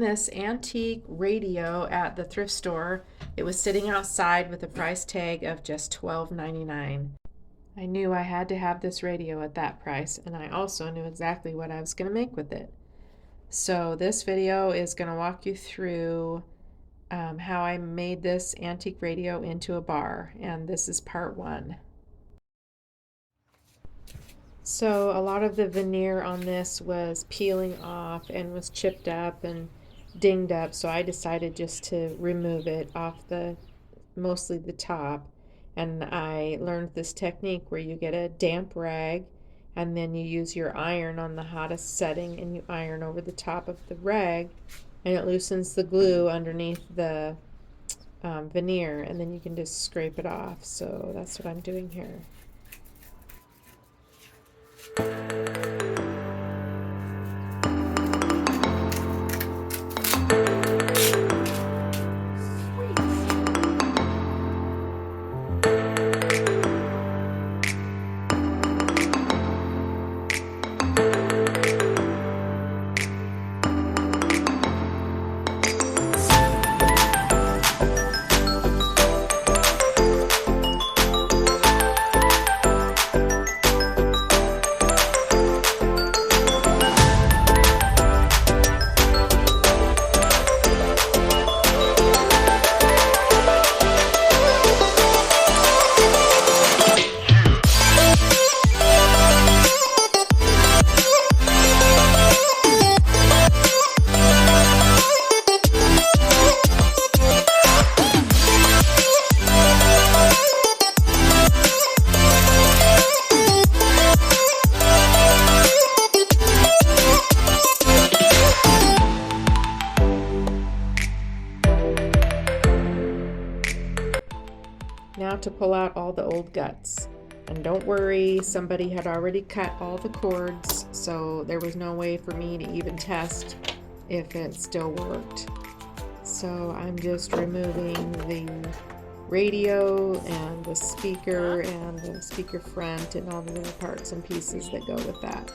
found this antique radio at the thrift store. It was sitting outside with a price tag of just $12.99. I knew I had to have this radio at that price, and I also knew exactly what I was going to make with it. So this video is going to walk you through how I made this antique radio into a bar, and this is part one. So a lot of the veneer on this was peeling off and was chipped up and dinged up, so I decided just to remove it off mostly the top. And I learned this technique where you get a damp rag and then you use your iron on the hottest setting and you iron over the top of the rag, and it loosens the glue underneath the veneer, and then you can just scrape it off. So that's what I'm doing here. Now to pull out all the old guts. And don't worry, somebody had already cut all the cords, so there was no way for me to even test if it still worked. So I'm just removing the radio and the speaker front and all the little parts and pieces that go with that.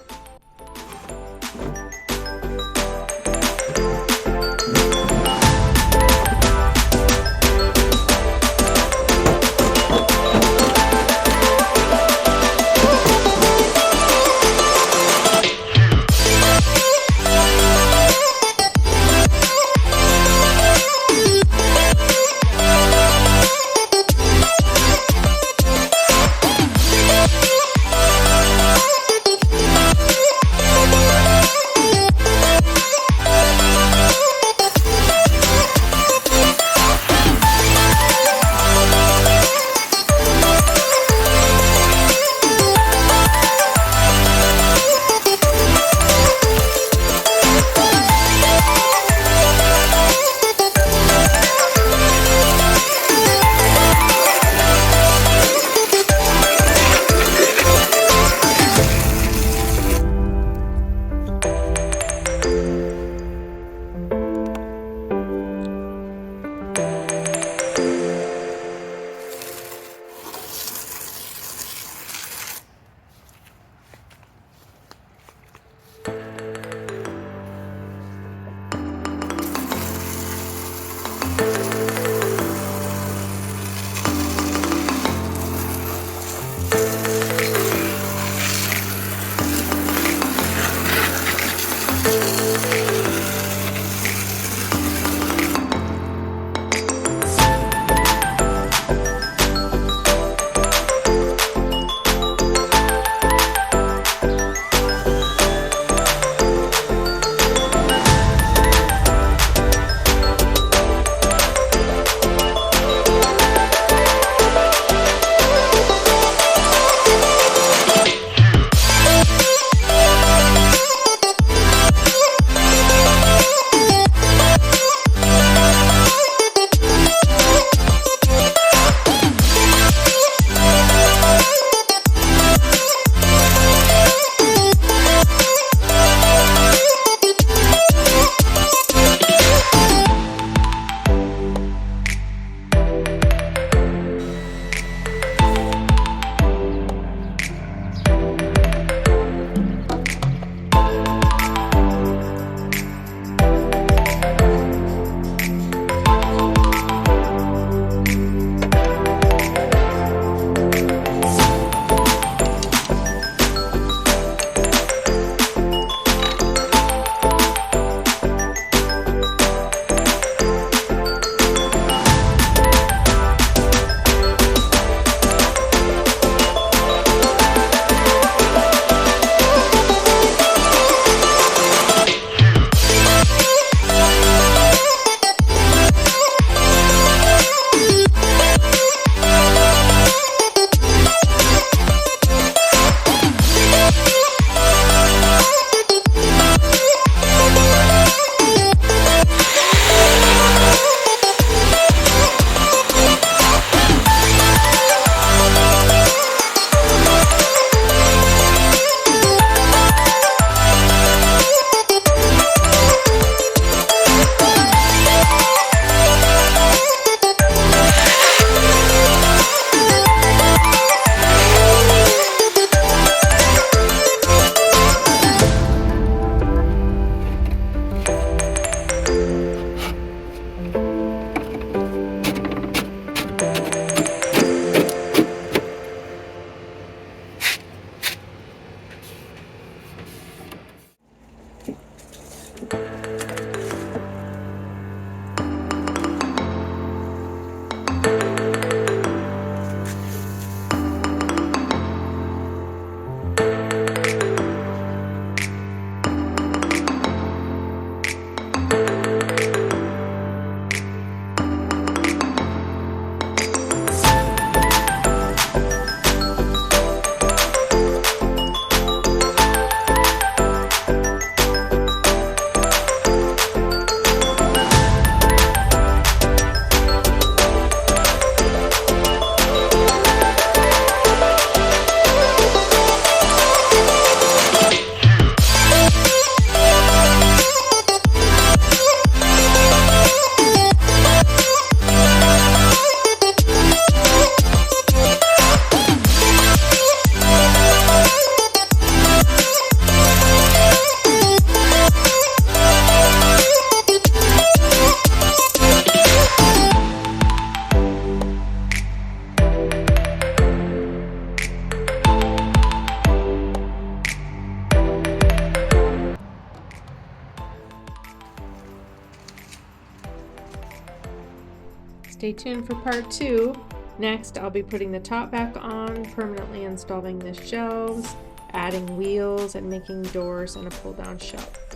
Stay tuned for part 2. Next, I'll be putting the top back on, permanently installing the shelves, adding wheels, and making doors and a pull-down shelf.